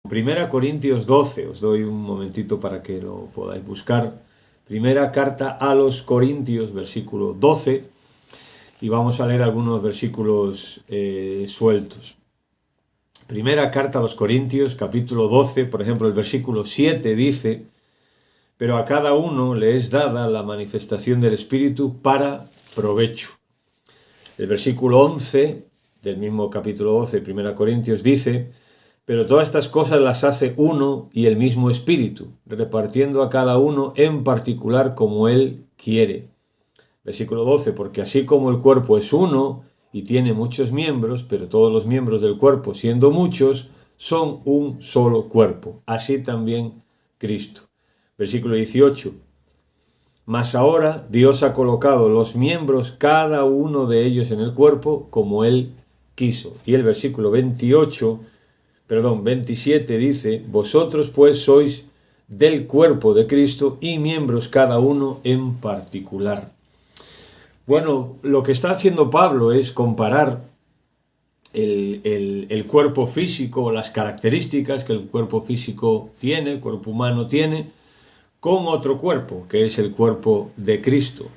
Primera Corintios 12, os doy un momentito para que lo podáis buscar. Primera carta a los Corintios, versículo 12, y vamos a leer algunos versículos sueltos. Primera carta a los Corintios, capítulo 12, por ejemplo, el versículo 7 dice: pero a cada uno le es dada la manifestación del Espíritu para provecho. El versículo 11 del mismo capítulo 12, Primera Corintios, dice: pero todas estas cosas las hace uno y el mismo Espíritu, repartiendo a cada uno en particular como Él quiere. Versículo 12, porque así como el cuerpo es uno y tiene muchos miembros, pero todos los miembros del cuerpo, siendo muchos, son un solo cuerpo, así también Cristo. Versículo 18, mas ahora Dios ha colocado los miembros, cada uno de ellos en el cuerpo, como Él quiso. Y el versículo 27 dice: vosotros pues sois del cuerpo de Cristo y miembros cada uno en particular. Bueno, lo que está haciendo Pablo es comparar el cuerpo físico, las características que el cuerpo físico tiene, el cuerpo humano tiene, con otro cuerpo, que es el cuerpo de Cristo.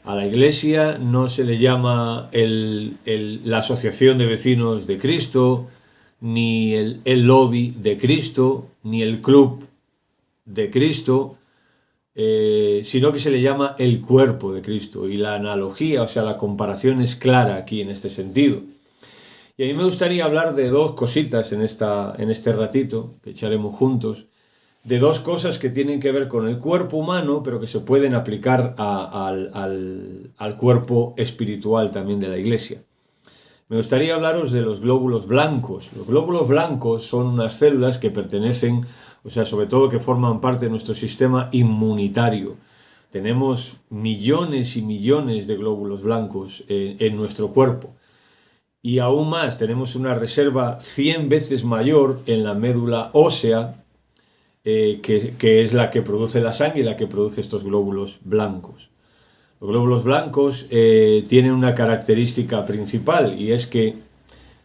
A la iglesia no se le llama la asociación de vecinos de Cristo, ni el lobby de Cristo, ni el club de Cristo, sino que se le llama el cuerpo de Cristo. Y la analogía, o sea, la comparación es clara aquí en este sentido. Y a mí me gustaría hablar de dos cositas en este ratito que echaremos juntos, de dos cosas que tienen que ver con el cuerpo humano, pero que se pueden aplicar al cuerpo espiritual también de la iglesia. Me gustaría hablaros de los glóbulos blancos. Los glóbulos blancos son unas células que pertenecen, o sea, sobre todo que forman parte de nuestro sistema inmunitario. Tenemos millones y millones de glóbulos blancos en nuestro cuerpo. Y aún más, tenemos una reserva 100 veces mayor en la médula ósea, que es la que produce la sangre y la que produce estos glóbulos blancos. Los glóbulos blancos tienen una característica principal, y es que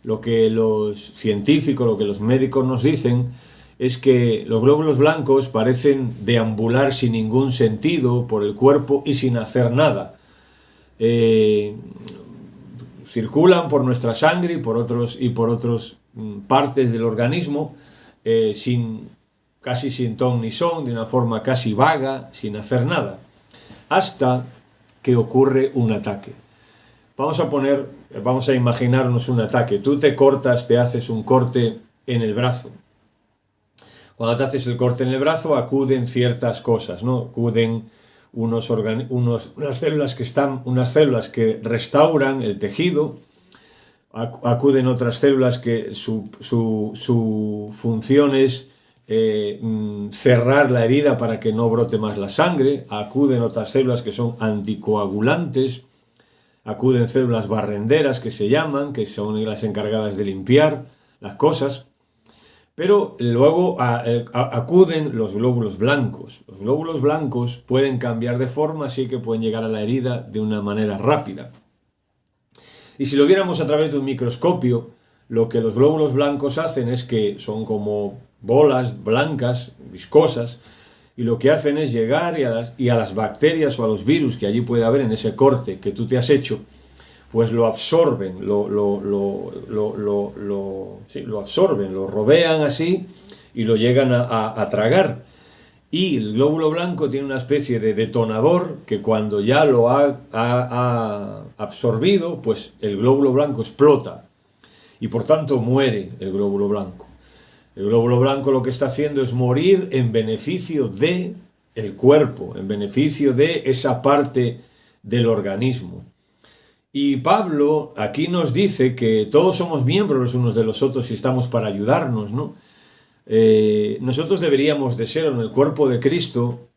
lo que los científicos, lo que los médicos nos dicen, es que los glóbulos blancos parecen deambular sin ningún sentido por el cuerpo y sin hacer nada. Circulan por nuestra sangre y por otras partes del organismo casi sin ton ni son, de una forma casi vaga, sin hacer nada, hasta que ocurre un ataque. Vamos a imaginarnos un ataque. Tú te haces un corte en el brazo. Cuando te haces el corte en el brazo, acuden ciertas cosas, ¿no? Acuden unas células que restauran el tejido, acuden otras células que su función es cerrar la herida para que no brote más la sangre, acuden otras células que son anticoagulantes, acuden células barrenderas que se llaman, que son las encargadas de limpiar las cosas, pero luego acuden los glóbulos blancos. Los glóbulos blancos pueden cambiar de forma, así que pueden llegar a la herida de una manera rápida. Y si lo viéramos a través de un microscopio, lo que los glóbulos blancos hacen es que son como bolas blancas, viscosas, y lo que hacen es llegar y a las bacterias o a los virus que allí puede haber en ese corte que tú te has hecho, pues lo absorben, lo absorben, lo rodean así y lo llegan a tragar. Y el glóbulo blanco tiene una especie de detonador que cuando ya lo ha absorbido, pues el glóbulo blanco explota y por tanto muere el glóbulo blanco. El glóbulo blanco lo que está haciendo es morir en beneficio del cuerpo, en beneficio de esa parte del organismo. Y Pablo aquí nos dice que todos somos miembros los unos de los otros y estamos para ayudarnos, ¿no? Nosotros deberíamos de ser en el cuerpo de Cristo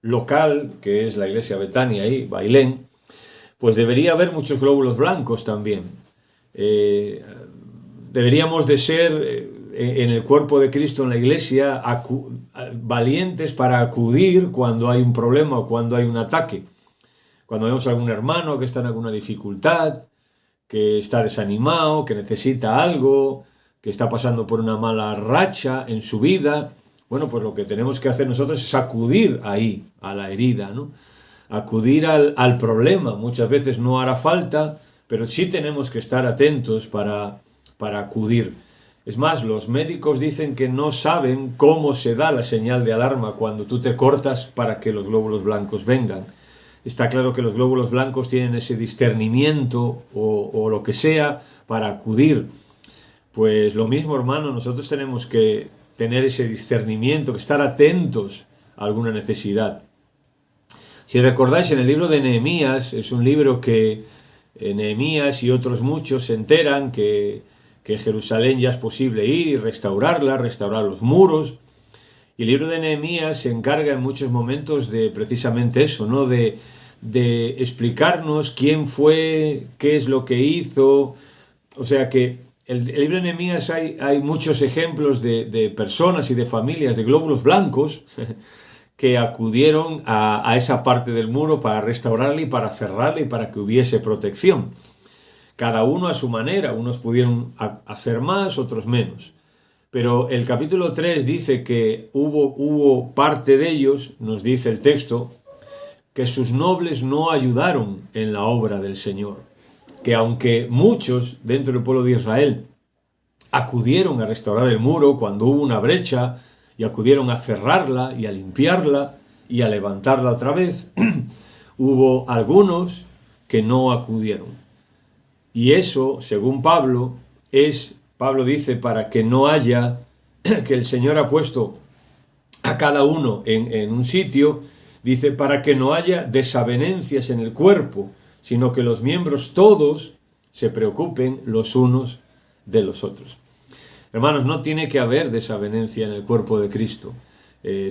local, que es la iglesia Betania y Bailén, pues debería haber muchos glóbulos blancos también. Deberíamos de ser en el cuerpo de Cristo en la iglesia valientes para acudir cuando hay un problema o cuando hay un ataque. Cuando vemos a algún hermano que está en alguna dificultad, que está desanimado, que necesita algo, que está pasando por una mala racha en su vida, bueno, pues lo que tenemos que hacer nosotros es acudir ahí, a la herida, ¿no? Acudir al problema. Muchas veces no hará falta, pero sí tenemos que estar atentos para acudir. Es más, los médicos dicen que no saben cómo se da la señal de alarma cuando tú te cortas para que los glóbulos blancos vengan. Está claro que los glóbulos blancos tienen ese discernimiento o lo que sea para acudir. Pues lo mismo, hermano, nosotros tenemos que tener ese discernimiento, que estar atentos a alguna necesidad. Si recordáis, en el libro de Nehemías, es un libro que Nehemías y otros muchos se enteran que Jerusalén ya es posible ir y restaurarla, restaurar los muros. Y el libro de Nehemías se encarga en muchos momentos de precisamente eso, ¿no? De explicarnos quién fue, qué es lo que hizo. O sea que el libro de Nehemías hay muchos ejemplos de personas y de familias de glóbulos blancos que acudieron a esa parte del muro para restaurarla y para cerrarla y para que hubiese protección. Cada uno a su manera, unos pudieron hacer más, otros menos. Pero el capítulo 3 dice que hubo parte de ellos, nos dice el texto, que sus nobles no ayudaron en la obra del Señor. Que aunque muchos dentro del pueblo de Israel acudieron a restaurar el muro cuando hubo una brecha y acudieron a cerrarla y a limpiarla y a levantarla otra vez, hubo algunos que no acudieron. Y eso, según Pablo dice, para que no haya, que el Señor ha puesto a cada uno en un sitio, dice, para que no haya desavenencias en el cuerpo, sino que los miembros todos se preocupen los unos de los otros. Hermanos, no tiene que haber desavenencia en el cuerpo de Cristo.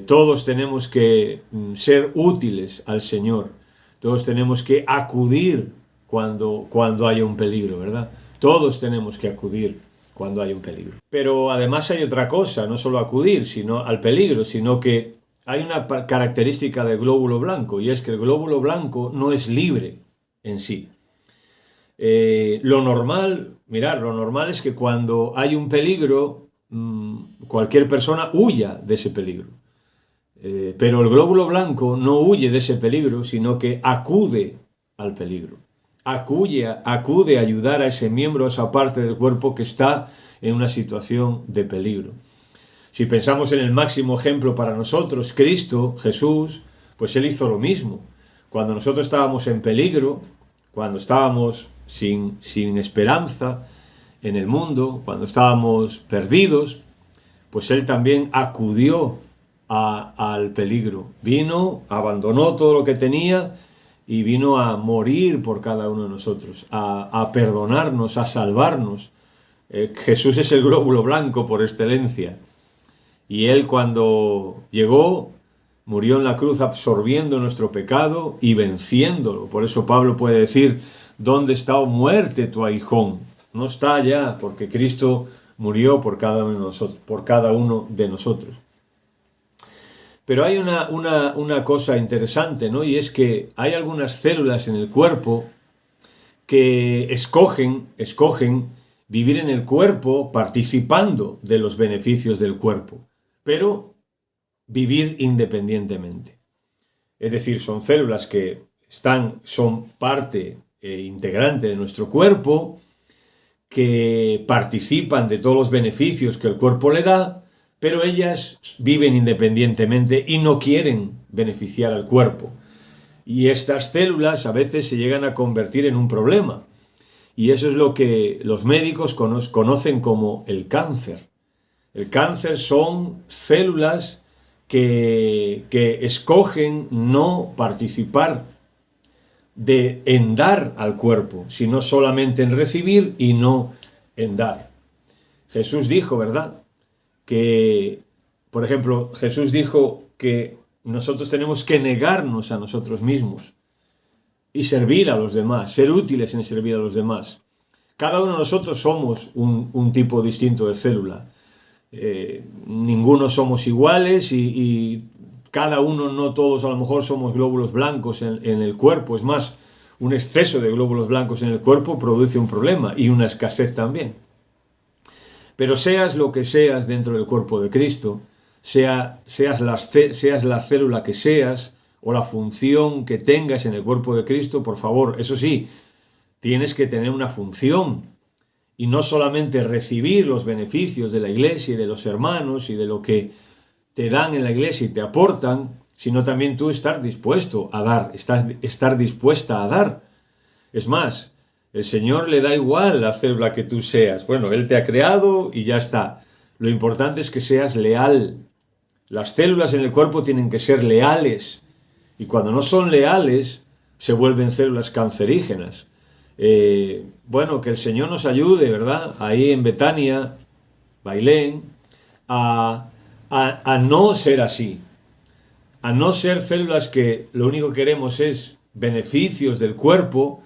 Todos tenemos que ser útiles al Señor. Todos tenemos que acudir cuando haya un peligro, ¿verdad? Todos tenemos que acudir cuando haya un peligro. Pero además hay otra cosa, no solo acudir al peligro, sino que hay una característica del glóbulo blanco, y es que el glóbulo blanco no es libre en sí. Lo normal es que cuando hay un peligro, cualquier persona huya de ese peligro. Pero el glóbulo blanco no huye de ese peligro, sino que acude al peligro. Acude a ayudar a ese miembro, a esa parte del cuerpo que está en una situación de peligro. Si pensamos en el máximo ejemplo para nosotros, Cristo, Jesús, pues Él hizo lo mismo. Cuando nosotros estábamos en peligro, cuando estábamos sin esperanza en el mundo, cuando estábamos perdidos, pues Él también acudió al peligro. Vino, abandonó todo lo que tenía y vino a morir por cada uno de nosotros, a perdonarnos, a salvarnos. Jesús es el glóbulo blanco por excelencia. Y Él, cuando llegó, murió en la cruz absorbiendo nuestro pecado y venciéndolo. Por eso Pablo puede decir, ¿dónde está, oh muerte, tu aguijón? No está allá, porque Cristo murió por cada uno de nosotros. Pero hay una cosa interesante, ¿no? Y es que hay algunas células en el cuerpo que escogen vivir en el cuerpo participando de los beneficios del cuerpo, pero vivir independientemente. Es decir, son células que son parte integrante de nuestro cuerpo, que participan de todos los beneficios que el cuerpo le da, pero ellas viven independientemente y no quieren beneficiar al cuerpo. Y estas células a veces se llegan a convertir en un problema. Y eso es lo que los médicos conocen como el cáncer. El cáncer son células que escogen no participar en dar al cuerpo, sino solamente en recibir y no en dar. Jesús dijo, ¿verdad? Que, por ejemplo, Jesús dijo que nosotros tenemos que negarnos a nosotros mismos y servir a los demás, ser útiles en servir a los demás. Cada uno de nosotros somos un tipo distinto de célula. Ninguno somos iguales y cada uno, no todos a lo mejor somos glóbulos blancos en el cuerpo. Es más, un exceso de glóbulos blancos en el cuerpo produce un problema y una escasez también. Pero seas lo que seas dentro del cuerpo de Cristo, seas la célula que seas o la función que tengas en el cuerpo de Cristo, por favor, eso sí, tienes que tener una función y no solamente recibir los beneficios de la iglesia y de los hermanos y de lo que te dan en la iglesia y te aportan, sino también tú estar dispuesto a dar, estar dispuesta a dar. Es más, el Señor le da igual la célula que tú seas. Bueno, Él te ha creado y ya está. Lo importante es que seas leal. Las células en el cuerpo tienen que ser leales. Y cuando no son leales, se vuelven células cancerígenas. Bueno, que el Señor nos ayude, ¿verdad? Ahí en Betania, Bailén, a no ser así. A no ser células que lo único que queremos es beneficios del cuerpo,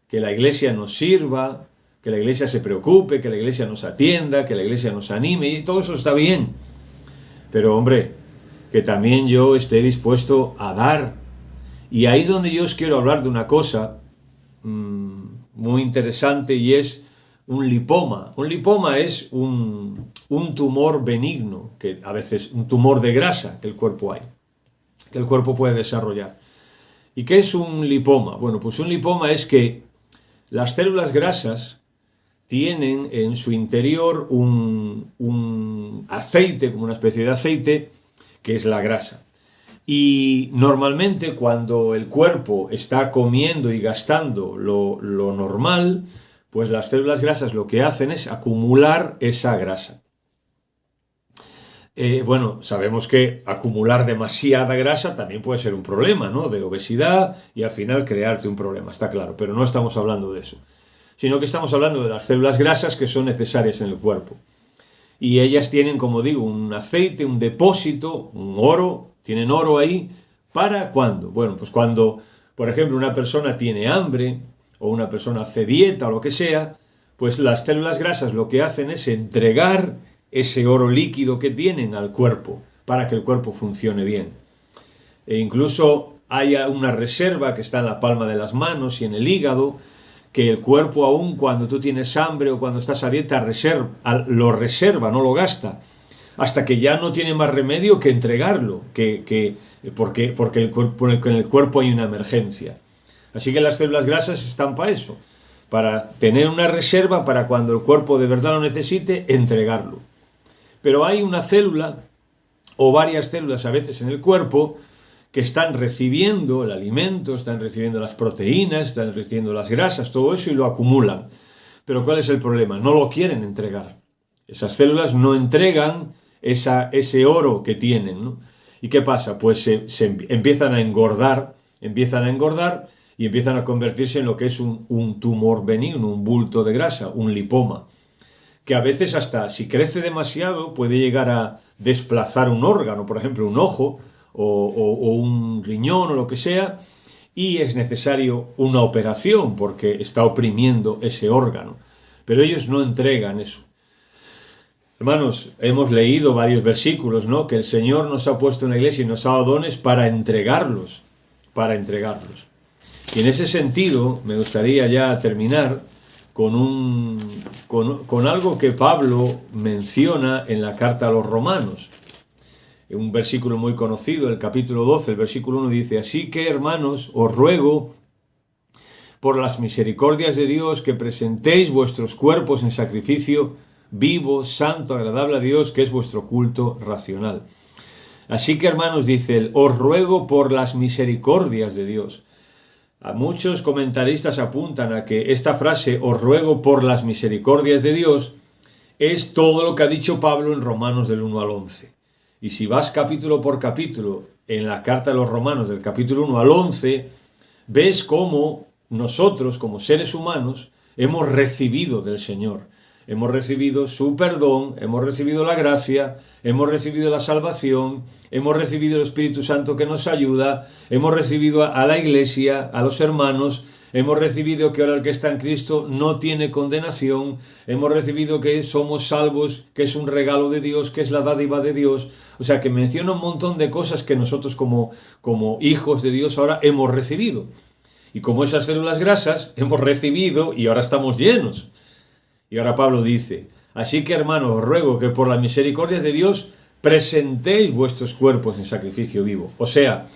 que la iglesia nos sirva, que la iglesia se preocupe, que la iglesia nos atienda, que la iglesia nos anime, y todo eso está bien. Pero hombre, que también yo esté dispuesto a dar. Y ahí es donde yo os quiero hablar de una cosa muy interesante, y es un lipoma. Un lipoma es un tumor benigno, que a veces un tumor de grasa que el cuerpo puede desarrollar. ¿Y qué es un lipoma? Bueno, pues un lipoma es que las células grasas tienen en su interior un aceite, como una especie de aceite, que es la grasa. Y normalmente cuando el cuerpo está comiendo y gastando lo normal, pues las células grasas lo que hacen es acumular esa grasa. Bueno, sabemos que acumular demasiada grasa también puede ser un problema, ¿no? De obesidad y al final crearte un problema, está claro, pero no estamos hablando de eso, sino que estamos hablando de las células grasas que son necesarias en el cuerpo. Y ellas tienen, como digo, un aceite, un depósito, un oro, tienen oro ahí, ¿para cuándo? Bueno, pues cuando, por ejemplo, una persona tiene hambre o una persona hace dieta o lo que sea, pues las células grasas lo que hacen es entregar ese oro líquido que tienen al cuerpo para que el cuerpo funcione bien. E incluso hay una reserva que está en la palma de las manos y en el hígado, que el cuerpo, aún cuando tú tienes hambre o cuando estás a dieta, lo reserva, no lo gasta, hasta que ya no tiene más remedio que entregarlo, porque en el cuerpo hay una emergencia. Así que las células grasas están para eso, para tener una reserva para cuando el cuerpo de verdad lo necesite, entregarlo. Pero hay una célula o varias células a veces en el cuerpo que están recibiendo el alimento, están recibiendo las proteínas, están recibiendo las grasas, todo eso, y lo acumulan. Pero ¿cuál es el problema? No lo quieren entregar. Esas células no entregan ese oro que tienen, ¿no? ¿Y qué pasa? Pues se empiezan a engordar y empiezan a convertirse en lo que es un tumor benigno, un bulto de grasa, un lipoma, que a veces hasta si crece demasiado puede llegar a desplazar un órgano, por ejemplo un ojo o un riñón o lo que sea, y es necesario una operación porque está oprimiendo ese órgano. Pero ellos no entregan eso. Hermanos, hemos leído varios versículos, ¿no? Que el Señor nos ha puesto en la iglesia y nos ha dado dones para entregarlos. Y en ese sentido me gustaría ya terminar con algo que Pablo menciona en la carta a los Romanos. Un versículo muy conocido, el capítulo 12, el versículo 1 dice: así que, hermanos, os ruego por las misericordias de Dios que presentéis vuestros cuerpos en sacrificio vivo, santo, agradable a Dios, que es vuestro culto racional. Así que, hermanos, dice él, os ruego por las misericordias de Dios. A muchos comentaristas apuntan a que esta frase, os ruego por las misericordias de Dios, es todo lo que ha dicho Pablo en Romanos del 1 al 11. Y si vas capítulo por capítulo en la carta de los Romanos del capítulo 1 al 11, ves cómo nosotros, como seres humanos, hemos recibido del Señor. Hemos recibido su perdón, hemos recibido la gracia, hemos recibido la salvación, hemos recibido el Espíritu Santo que nos ayuda, hemos recibido a la iglesia, a los hermanos, hemos recibido que ahora el que está en Cristo no tiene condenación, hemos recibido que somos salvos, que es un regalo de Dios, que es la dádiva de Dios. O sea, que menciona un montón de cosas que nosotros como hijos de Dios ahora hemos recibido. Y como esas células grasas hemos recibido y ahora estamos llenos. Y ahora Pablo dice, Así que, hermanos, os ruego que por la misericordia de Dios presentéis vuestros cuerpos en sacrificio vivo. O sea,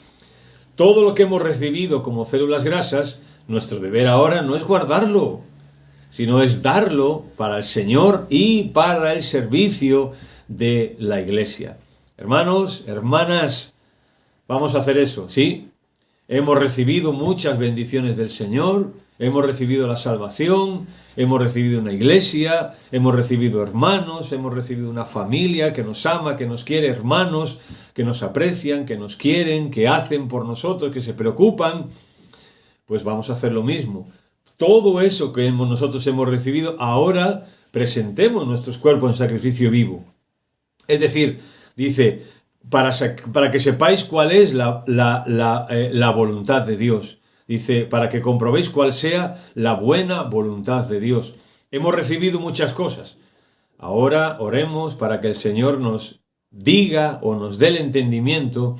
todo lo que hemos recibido como células grasas, nuestro deber ahora no es guardarlo, sino es darlo para el Señor y para el servicio de la iglesia. Hermanos, hermanas, vamos a hacer eso, ¿sí? Hemos recibido muchas bendiciones del Señor, hemos recibido la salvación, hemos recibido una iglesia, hemos recibido hermanos, hemos recibido una familia que nos ama, que nos quiere, hermanos que nos aprecian, que nos quieren, que hacen por nosotros, que se preocupan. Pues vamos a hacer lo mismo. Todo eso que nosotros hemos recibido, ahora presentemos nuestros cuerpos en sacrificio vivo. Es decir, dice, para que sepáis cuál es la voluntad de Dios. Dice, para que comprobéis cuál sea la buena voluntad de Dios. Hemos recibido muchas cosas. Ahora oremos para que el Señor nos diga o nos dé el entendimiento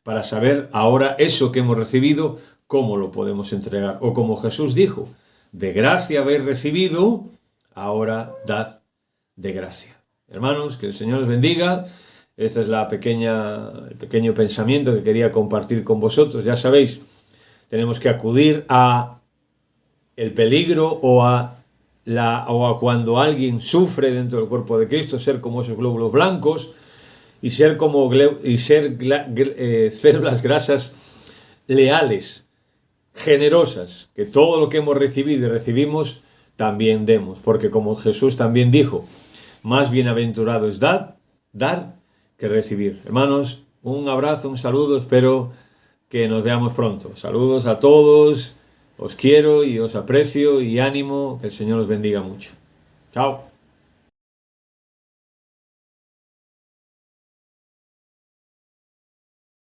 para saber ahora eso que hemos recibido, cómo lo podemos entregar. O como Jesús dijo, de gracia habéis recibido, ahora dad de gracia. Hermanos, que el Señor os bendiga. Este es el pequeño pensamiento que quería compartir con vosotros. Ya sabéis, tenemos que acudir a el peligro o a cuando alguien sufre dentro del cuerpo de Cristo, ser como esos glóbulos blancos y ser células grasas leales, generosas, que todo lo que hemos recibido y recibimos también demos, porque como Jesús también dijo, más bienaventurado es dar que recibir. Hermanos, un abrazo, un saludo, espero que nos veamos pronto. Saludos a todos, os quiero y os aprecio y ánimo, que el Señor os bendiga mucho. Chao.